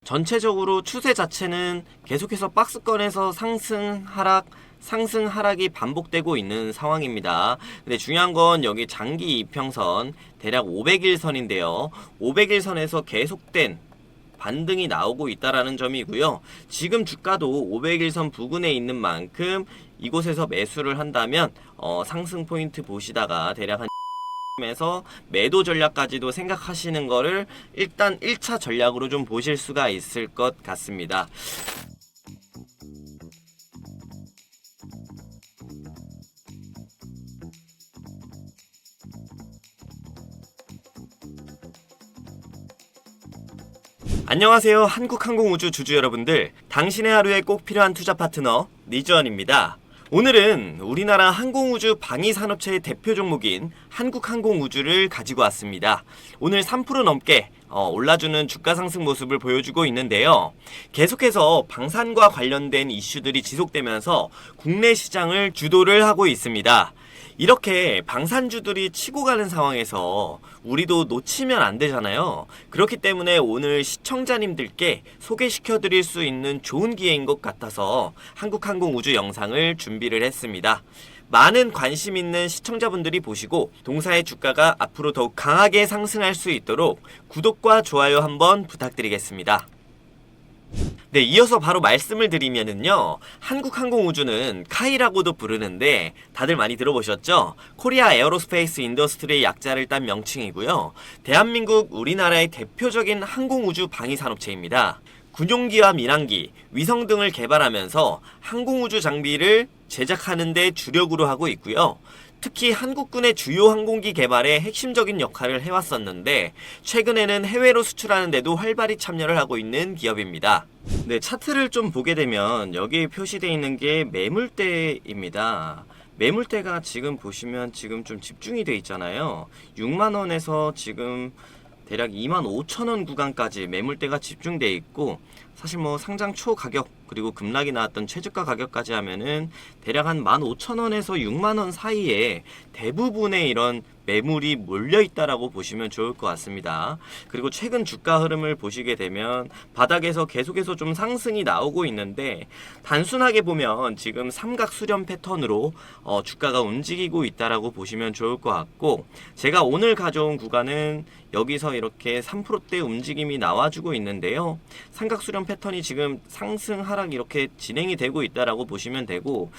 전체적으로 추세 자체는 계속해서 박스권에서 상승 하락이 반복되고 있는 상황입니다. 근데 중요한 건 여기 장기 이평선 대략 500일선인데요. 500일선에서 계속된 반등이 나오고 있다라는 점이고요. 지금 주가도 500일선 부근에 있는 만큼 이곳에서 매수를 한다면 상승 포인트 보시다가 대략 한 에서 매도 전략까지도 생각하시는 거를 일단 1차 전략으로 좀 보실 수가 있을 것 같습니다. 안녕하세요. 한국항공우주 주주 여러분들, 당신의 하루에 꼭 필요한 투자 파트너 니즈원입니다. 오늘은 우리나라 항공우주 방위산업체의 대표 종목인 한국항공우주를 가지고 왔습니다. 오늘 3% 넘게 올라주는 주가 상승 모습을 보여주고 있는데요. 계속해서 방산과 관련된 이슈들이 지속되면서 국내 시장을 주도를 하고 있습니다. 이렇게 방산주들이 치고 가는 상황에서 우리도 놓치면 안 되잖아요. 그렇기 때문에 오늘 시청자님들께 소개시켜 드릴 수 있는 좋은 기회인 것 같아서 한국항공우주 영상을 준비를 했습니다. 많은 관심 있는 시청자분들이 보시고 동사의 주가가 앞으로 더욱 강하게 상승할 수 있도록 구독과 좋아요 한번 부탁드리겠습니다. 네, 이어서 바로 말씀을 드리면은요, 한국항공우주는 카이라고도 부르는데 다들 많이 들어보셨죠? 코리아 에어로스페이스 인더스트리의 약자를 딴 명칭이고요. 대한민국 우리나라의 대표적인 항공우주 방위산업체입니다. 군용기와 민항기, 위성 등을 개발하면서 항공우주 장비를 제작하는 데 주력으로 하고 있고요. 특히 한국군의 주요 항공기 개발에 핵심적인 역할을 해왔었는데 최근에는 해외로 수출하는 데도 활발히 참여를 하고 있는 기업입니다. 네, 차트를 좀 보게 되면 여기에 표시되어 있는 게 매물대입니다. 매물대가 지금 보시면 지금 좀 집중이 돼 있잖아요. 6만원에서 지금 대략 25,000원 구간까지 매물대가 집중돼 있고, 사실 뭐 상장 초 가격 그리고 급락이 나왔던 최저가 가격까지 하면은 대략 한 15,000원에서 6만원 사이에 대부분의 이런 매물이 몰려 있다라고 보시면 좋을 것 같습니다. 그리고 최근 주가 흐름을 보시게 되면 바닥에서 계속해서 좀 상승이 나오고 있는데, 단순하게 보면 지금 삼각 수렴 패턴으로 주가가 움직이고 있다라고 보시면 좋을 것 같고, 제가 오늘 가져온 구간은 여기서 이렇게 3%대 움직임이 나와주고 있는데요. 삼각 수렴 패턴이 지금 상승 하락 이렇게 진행이 되고 있다라고 보시면 되고,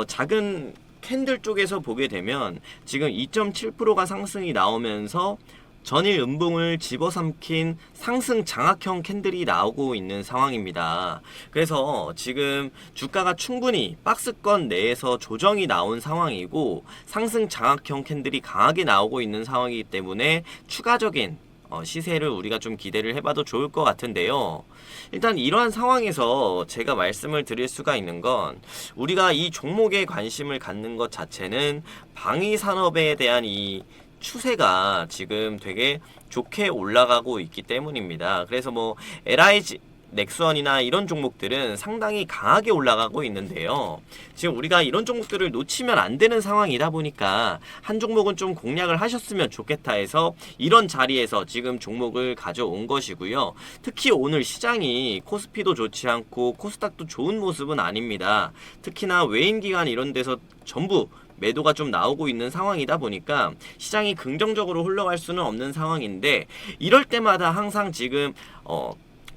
작은 캔들 쪽에서 보게 되면 지금 2.7%가 상승이 나오면서 전일 음봉을 집어삼킨 상승 장악형 캔들이 나오고 있는 상황입니다. 그래서 지금 주가가 충분히 박스권 내에서 조정이 나온 상황이고 상승 장악형 캔들이 강하게 나오고 있는 상황이기 때문에 추가적인 시세를 우리가 좀 기대를 해봐도 좋을 것 같은데요. 일단 이러한 상황에서 제가 말씀을 드릴 수가 있는 건, 우리가 이 종목에 관심을 갖는 것 자체는 방위산업에 대한 이 추세가 지금 되게 좋게 올라가고 있기 때문입니다. 그래서 뭐 LIG 넥스원이나 이런 종목들은 상당히 강하게 올라가고 있는데요. 지금 우리가 이런 종목들을 놓치면 안 되는 상황이다 보니까 한 종목은 좀 공략을 하셨으면 좋겠다 해서 이런 자리에서 지금 종목을 가져온 것이고요. 특히 오늘 시장이 코스피도 좋지 않고 코스닥도 좋은 모습은 아닙니다. 특히나 외인기관 이런 데서 전부 매도가 좀 나오고 있는 상황이다 보니까 시장이 긍정적으로 흘러갈 수는 없는 상황인데, 이럴 때마다 항상 지금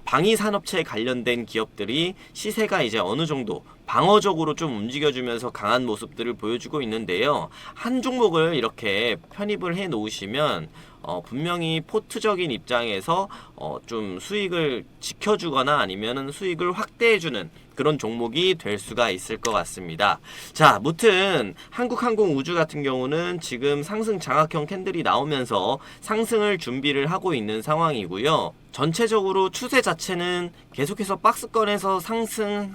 방위산업체에 관련된 기업들이 시세가 이제 어느 정도 방어적으로 좀 움직여주면서 강한 모습들을 보여주고 있는데요. 한 종목을 이렇게 편입을 해 놓으시면 분명히 포트적인 입장에서 좀 수익을 지켜주거나 아니면은 수익을 확대해주는 그런 종목이 될 수가 있을 것 같습니다. 자, 무튼 한국항공우주 같은 경우는 지금 상승 장악형 캔들이 나오면서 상승을 준비를 하고 있는 상황이고요. 전체적으로 추세 자체는 계속해서 박스권에서 상승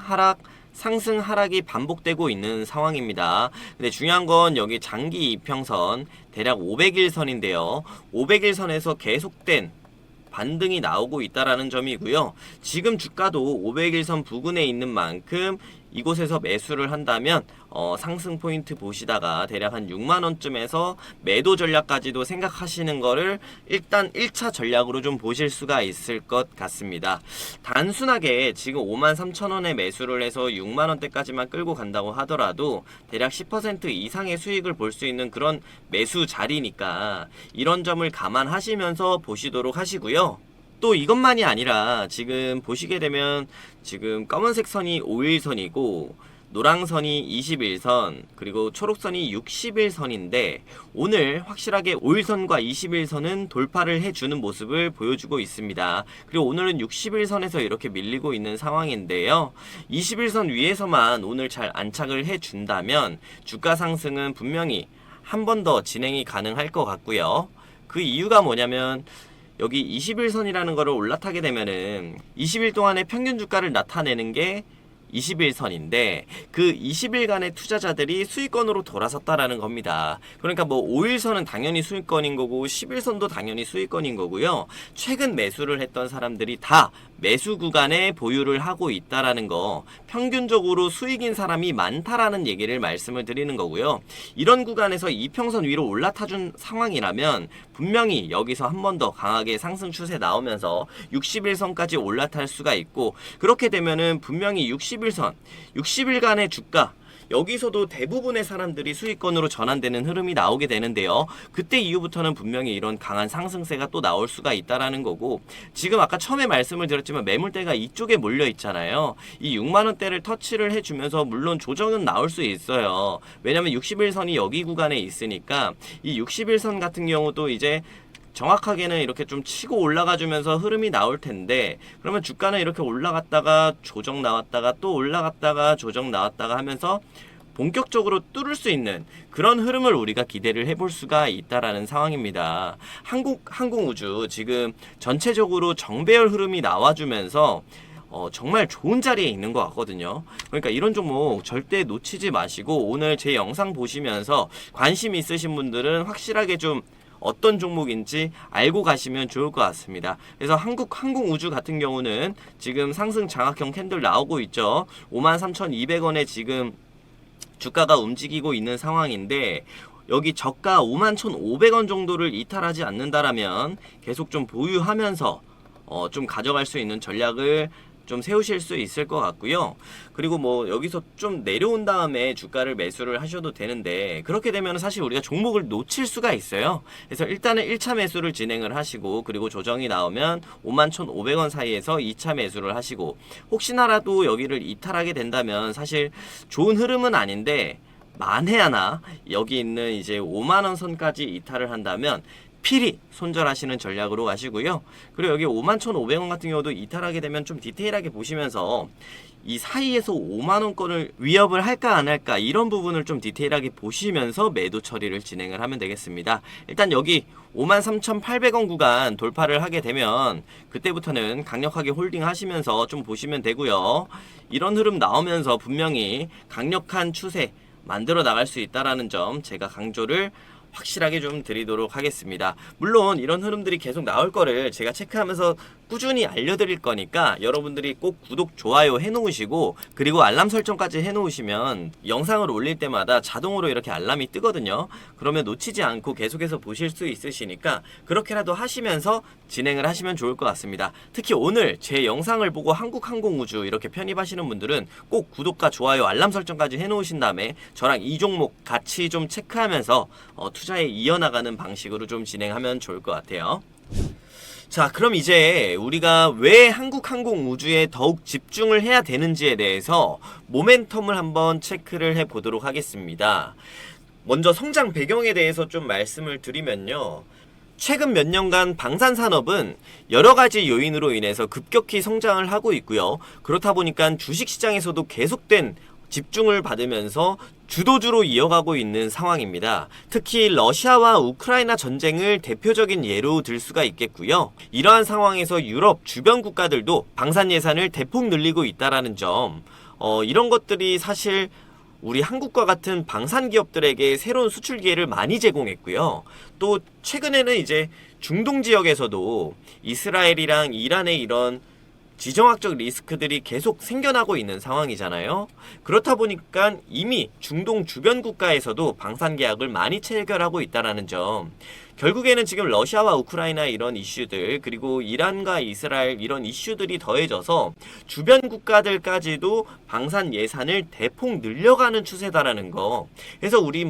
하락이 반복되고 있는 상황입니다. 근데 중요한 건 여기 장기 이평선 대략 500일선인데요. 500일선에서 계속된 반등이 나오고 있다라는 점이고요. 지금 주가도 500일선 부근에 있는 만큼 이곳에서 매수를 한다면 상승 포인트 보시다가 대략 한 6만원쯤에서 매도 전략까지도 생각하시는 거를 일단 1차 전략으로 좀 보실 수가 있을 것 같습니다. 단순하게 지금 53,000원에 매수를 해서 6만원대까지만 끌고 간다고 하더라도 대략 10% 이상의 수익을 볼 수 있는 그런 매수 자리니까 이런 점을 감안하시면서 보시도록 하시고요. 또 이것만이 아니라 지금 보시게 되면 지금 검은색 선이 5일선이고 노랑선이 21선 그리고 초록선이 61선인데 오늘 확실하게 5일선과 21선은 돌파를 해주는 모습을 보여주고 있습니다. 그리고 오늘은 61선에서 이렇게 밀리고 있는 상황인데요. 21선 위에서만 오늘 잘 안착을 해준다면 주가 상승은 분명히 한 번 더 진행이 가능할 것 같고요. 그 이유가 뭐냐면 여기 21선이라는 거를 올라타게 되면은 20일 동안의 평균 주가를 나타내는 게 21선인데 그 20일간의 투자자들이 수익권으로 돌아섰다라는 겁니다. 그러니까 뭐 5일선은 당연히 수익권인 거고 10일선도 당연히 수익권인 거고요. 최근 매수를 했던 사람들이 다 매수 구간에 보유를 하고 있다라는 거, 평균적으로 수익인 사람이 많다라는 얘기를 말씀을 드리는 거고요. 이런 구간에서 이평선 위로 올라타준 상황이라면 분명히 여기서 한 번 더 강하게 상승 추세 나오면서 60일선까지 올라탈 수가 있고, 그렇게 되면은 분명히 60일선, 60일간의 주가 여기서도 대부분의 사람들이 수익권으로 전환되는 흐름이 나오게 되는데요. 그때 이후부터는 분명히 이런 강한 상승세가 또 나올 수가 있다라는 거고, 지금 아까 처음에 말씀을 드렸지만 매물대가 이쪽에 몰려 있잖아요. 이 6만원대를 터치를 해주면서 물론 조정은 나올 수 있어요. 왜냐면 60일선이 여기 구간에 있으니까 이 60일선 같은 경우도 이제 정확하게는 이렇게 좀 치고 올라가 주면서 흐름이 나올 텐데, 그러면 주가는 이렇게 올라갔다가 조정 나왔다가 또 올라갔다가 조정 나왔다가 하면서 본격적으로 뚫을 수 있는 그런 흐름을 우리가 기대를 해볼 수가 있다라는 상황입니다. 항공우주 지금 전체적으로 정배열 흐름이 나와주면서 정말 좋은 자리에 있는 것 같거든요. 그러니까 이런 종목 절대 놓치지 마시고 오늘 제 영상 보시면서 관심 있으신 분들은 확실하게 좀 어떤 종목인지 알고 가시면 좋을 것 같습니다. 그래서 항공우주 같은 경우는 지금 상승 장악형 캔들 나오고 있죠. 53,200원에 지금 주가가 움직이고 있는 상황인데, 여기 저가 51,500원 정도를 이탈하지 않는다라면 계속 좀 보유하면서 좀 가져갈 수 있는 전략을 좀 세우실 수 있을 것 같고요. 그리고 뭐 여기서 좀 내려온 다음에 주가를 매수를 하셔도 되는데, 그렇게 되면 사실 우리가 종목을 놓칠 수가 있어요. 그래서 일단은 1차 매수를 진행을 하시고, 그리고 조정이 나오면 51,500원 사이에서 2차 매수를 하시고, 혹시나라도 여기를 이탈하게 된다면 사실 좋은 흐름은 아닌데 만에 하나 여기 있는 이제 5만원 선까지 이탈을 한다면 필히 손절하시는 전략으로 가시고요. 그리고 여기 51,500원 같은 경우도 이탈하게 되면 좀 디테일하게 보시면서 이 사이에서 5만원권을 위협을 할까 안 할까 이런 부분을 좀 디테일하게 보시면서 매도 처리를 진행을 하면 되겠습니다. 일단 여기 53,800원 구간 돌파를 하게 되면 그때부터는 강력하게 홀딩 하시면서 좀 보시면 되고요. 이런 흐름 나오면서 분명히 강력한 추세 만들어 나갈 수 있다라는 점 제가 강조를 확실하게 좀 드리도록 하겠습니다. 물론 이런 흐름들이 계속 나올 거를 제가 체크하면서 꾸준히 알려드릴 거니까 여러분들이 꼭 구독, 좋아요 해놓으시고, 그리고 알람 설정까지 해놓으시면 영상을 올릴 때마다 자동으로 이렇게 알람이 뜨거든요. 그러면 놓치지 않고 계속해서 보실 수 있으시니까 그렇게라도 하시면서 진행을 하시면 좋을 것 같습니다. 특히 오늘 제 영상을 보고 한국항공우주 이렇게 편입하시는 분들은 꼭 구독과 좋아요, 알람 설정까지 해놓으신 다음에 저랑 이 종목 같이 좀 체크하면서 투자에 이어나가는 방식으로 좀 진행하면 좋을 것 같아요. 자, 그럼 이제 우리가 왜 한국항공우주에 더욱 집중을 해야 되는지에 대해서 모멘텀을 한번 체크를 해 보도록 하겠습니다. 먼저 성장 배경에 대해서 좀 말씀을 드리면요. 최근 몇 년간 방산산업은 여러 가지 요인으로 인해서 급격히 성장을 하고 있고요. 그렇다 보니까 주식시장에서도 계속된 집중을 받으면서 주도주로 이어가고 있는 상황입니다. 특히 러시아와 우크라이나 전쟁을 대표적인 예로 들 수가 있겠고요. 이러한 상황에서 유럽 주변 국가들도 방산 예산을 대폭 늘리고 있다라는 점, 이런 것들이 사실 우리 한국과 같은 방산 기업들에게 새로운 수출 기회를 많이 제공했고요. 또 최근에는 이제 중동 지역에서도 이스라엘이랑 이란의 이런 지정학적 리스크들이 계속 생겨나고 있는 상황이잖아요. 그렇다 보니까 이미 중동 주변 국가에서도 방산 계약을 많이 체결하고 있다는 점. 결국에는 지금 러시아와 우크라이나 이런 이슈들, 그리고 이란과 이스라엘 이런 이슈들이 더해져서 주변 국가들까지도 방산 예산을 대폭 늘려가는 추세다라는 거. 그래서 우리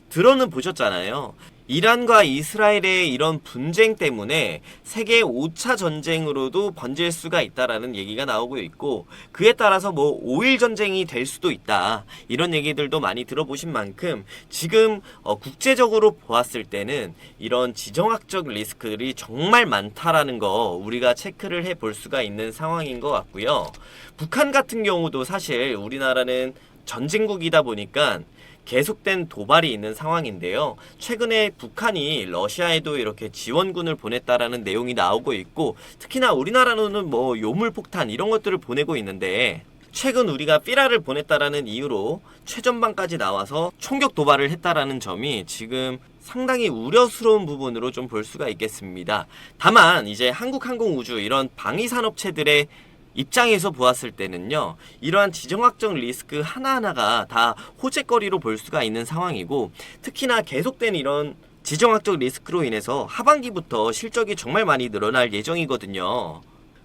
들어는 보셨잖아요. 이란과 이스라엘의 이런 분쟁 때문에 세계 5차 전쟁으로도 번질 수가 있다라는 얘기가 나오고 있고, 그에 따라서 5일 전쟁이 될 수도 있다, 이런 얘기들도 많이 들어보신 만큼 지금 국제적으로 보았을 때는 이런 지정학적 리스크들이 정말 많다라는 거 우리가 체크를 해볼 수가 있는 상황인 것 같고요. 북한 같은 경우도 사실 우리나라는 전쟁국이다 보니까 계속된 도발이 있는 상황인데요. 최근에 북한이 러시아에도 이렇게 지원군을 보냈다라는 내용이 나오고 있고, 특히나 우리나라는 요물폭탄 이런 것들을 보내고 있는데, 최근 우리가 삐라를 보냈다라는 이유로 최전방까지 나와서 총격 도발을 했다라는 점이 지금 상당히 우려스러운 부분으로 좀 볼 수가 있겠습니다. 다만 이제 한국항공우주 이런 방위산업체들의 입장에서 보았을 때는요, 이러한 지정학적 리스크 하나하나가 다 호재거리로 볼 수가 있는 상황이고, 특히나 계속된 이런 지정학적 리스크로 인해서 하반기부터 실적이 정말 많이 늘어날 예정이거든요.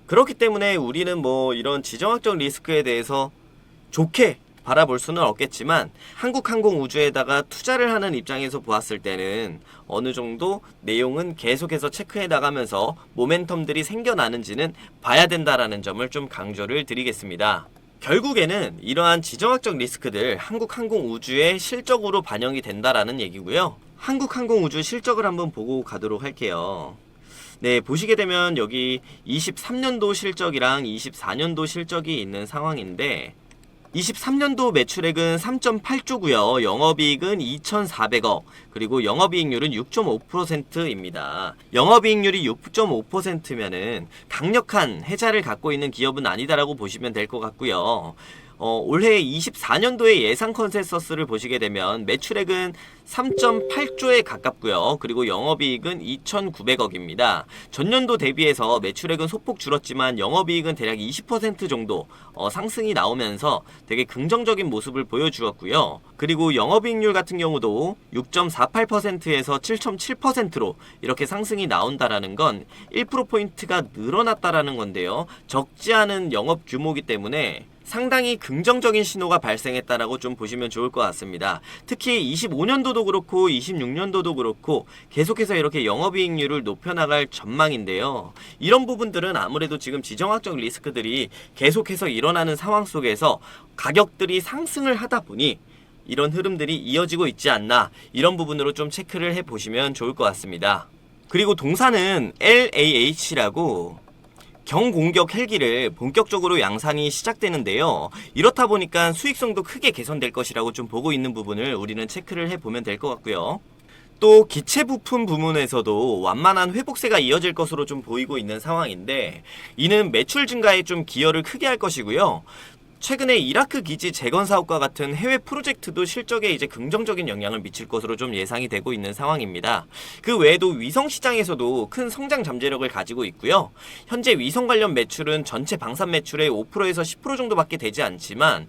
그렇기 때문에 우리는 이런 지정학적 리스크에 대해서 좋게 바라볼 수는 없겠지만, 한국항공우주에다가 투자를 하는 입장에서 보았을 때는 어느 정도 내용은 계속해서 체크해 나가면서 모멘텀들이 생겨나는지는 봐야 된다라는 점을 좀 강조를 드리겠습니다. 결국에는 이러한 지정학적 리스크들 한국항공우주의 실적으로 반영이 된다라는 얘기고요. 한국항공우주 실적을 한번 보고 가도록 할게요. 네, 보시게 되면 여기 23년도 실적이랑 24년도 실적이 있는 상황인데, 23년도 매출액은 3.8조고요. 영업이익은 2,400억, 그리고 영업이익률은 6.5%입니다. 영업이익률이 6.5%면은 강력한 해자를 갖고 있는 기업은 아니다라고 보시면 될 것 같고요. 올해 24년도의 예상 컨센서스를 보시게 되면 매출액은 3.8조에 가깝고요. 그리고 영업이익은 2,900억입니다. 전년도 대비해서 매출액은 소폭 줄었지만 영업이익은 대략 20% 정도 상승이 나오면서 되게 긍정적인 모습을 보여주었고요. 그리고 영업이익률 같은 경우도 6.48%에서 7.7%로 이렇게 상승이 나온다라는 건 1%포인트가 늘어났다라는 건데요. 적지 않은 영업 규모이기 때문에 상당히 긍정적인 신호가 발생했다라고 좀 보시면 좋을 것 같습니다. 특히 25년도도 그렇고 26년도도 그렇고 계속해서 이렇게 영업이익률을 높여나갈 전망인데요. 이런 부분들은 아무래도 지금 지정학적 리스크들이 계속해서 일어나는 상황 속에서 가격들이 상승을 하다 보니 이런 흐름들이 이어지고 있지 않나, 이런 부분으로 좀 체크를 해보시면 좋을 것 같습니다. 그리고 동사는 LAH라고 경공격 헬기를 본격적으로 양산이 시작되는데요. 이렇다 보니까 수익성도 크게 개선될 것이라고 좀 보고 있는 부분을 우리는 체크를 해보면 될 것 같고요. 또 기체 부품 부문에서도 완만한 회복세가 이어질 것으로 좀 보이고 있는 상황인데, 이는 매출 증가에 좀 기여를 크게 할 것이고요. 최근에 이라크 기지 재건 사업과 같은 해외 프로젝트도 실적에 이제 긍정적인 영향을 미칠 것으로 좀 예상이 되고 있는 상황입니다. 그 외에도 위성 시장에서도 큰 성장 잠재력을 가지고 있고요. 현재 위성 관련 매출은 전체 방산 매출의 5%에서 10% 정도밖에 되지 않지만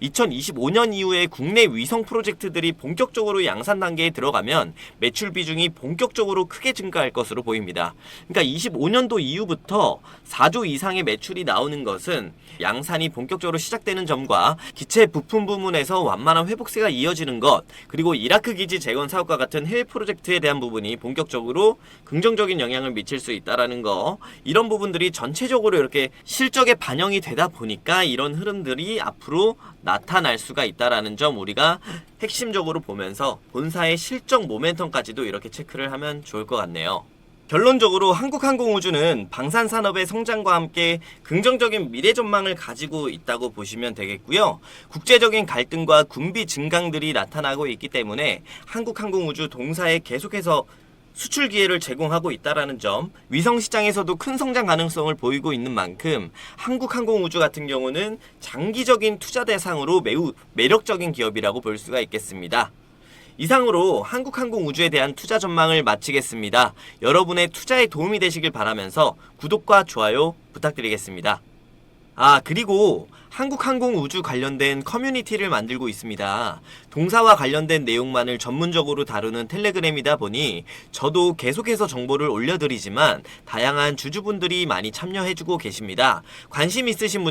2025년 이후에 국내 위성 프로젝트들이 본격적으로 양산 단계에 들어가면 매출 비중이 본격적으로 크게 증가할 것으로 보입니다. 그러니까 25년도 이후부터 4조 이상의 매출이 나오는 것은 양산이 본격적으로 시작되는 점과 기체 부품 부문에서 완만한 회복세가 이어지는 것, 그리고 이라크 기지 재건 사업과 같은 해외 프로젝트에 대한 부분이 본격적으로 긍정적인 영향을 미칠 수 있다라는 거, 이런 부분들이 전체적으로 이렇게 실적에 반영이 되다 보니까 이런 흐름들이 앞으로 나타날 수가 있다라는 점 우리가 핵심적으로 보면서 본사의 실적 모멘텀까지도 이렇게 체크를 하면 좋을 것 같네요. 결론적으로 한국항공우주는 방산산업의 성장과 함께 긍정적인 미래 전망을 가지고 있다고 보시면 되겠고요. 국제적인 갈등과 군비 증강들이 나타나고 있기 때문에 한국항공우주 동사에 계속해서 수출 기회를 제공하고 있다라는 점, 위성 시장에서도 큰 성장 가능성을 보이고 있는 만큼 한국항공우주 같은 경우는 장기적인 투자 대상으로 매우 매력적인 기업이라고 볼 수가 있겠습니다. 이상으로 한국항공우주에 대한 투자 전망을 마치겠습니다. 여러분의 투자에 도움이 되시길 바라면서 구독과 좋아요 부탁드리겠습니다. 그리고 한국항공우주 관련된 커뮤니티를 만들고 있습니다. 동사와 관련된 내용만을 전문적으로 다루는 텔레그램이다 보니 저도 계속해서 정보를 올려드리지만 다양한 주주분들이 많이 참여해주고 계십니다. 관심 있으신 분